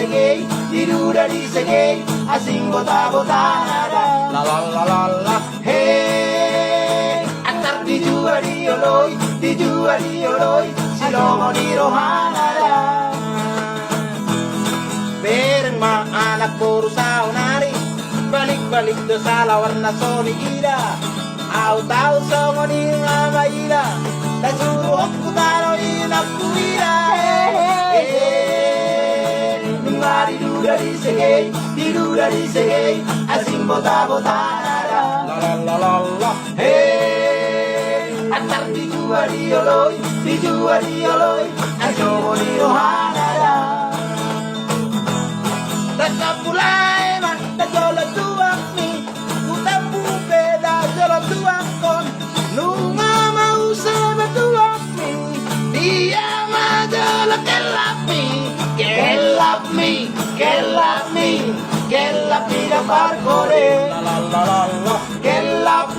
segay, di segay, asing bota-bota nada. La la la la la, hey. Atar di oloy, silomo di rohanada. Bereng ma anak boru saunari, balik-balik do salah warna soni ida. Au tahu songo ni mama ida, dan suruh aku taruh inakku ida. Di segay, asing bota-bota nada. La la la la la, hey. Atar di oloy, ajomo di rohanada. Pulai man, da jola tuang mi, utambu peda jola tuang kon, nunga mau sama tuang mi, dia ma jola kelap mi da barkore, la la la la la, kelap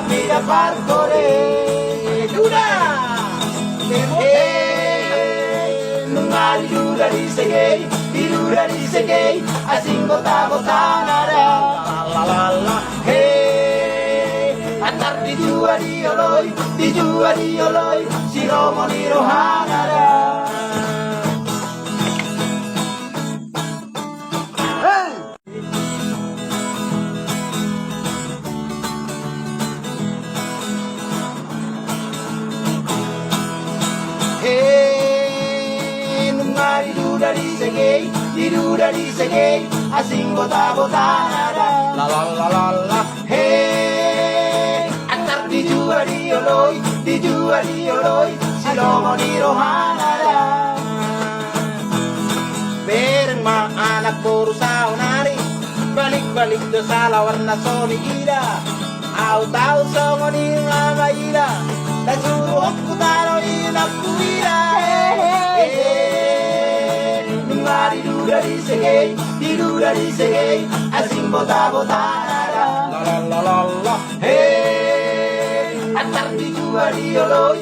mi da barkore, duda, di segay, asing bota-bota nada. La la la, hey. Atar di oloy, silomo di rohanada. Hey. Hey, nungari di segay, asing bota-bota nada. La la la la la, hey. Atar di oloy, silomo di rohanada. Bereng ma anak boru saunari, balik-balik do salah warna soni ida. Au tahu songo ni mama ida, dan suruh aku taruh inakku ida. Di segay, asing bota-bota nada. La la la la la, hey. Atar di oloy,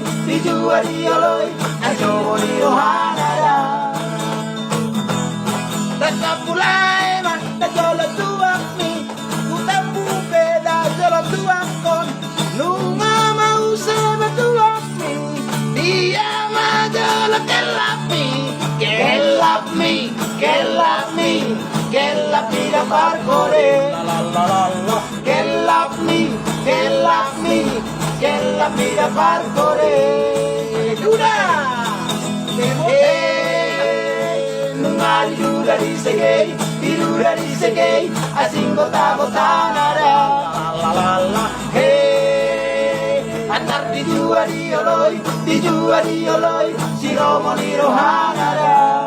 ajomo di rohanada. Dasa pulai man, da jola tuang mi, utambu peda jola tuang kon, nunga mau sama tuang mi, dia ma jola kelap mi da barkore. La la la la la, kelap mi da barkore, duda. Di segay, asing bota-bota nada. La la la, hey. Atar di oloy, silomo di rohanada.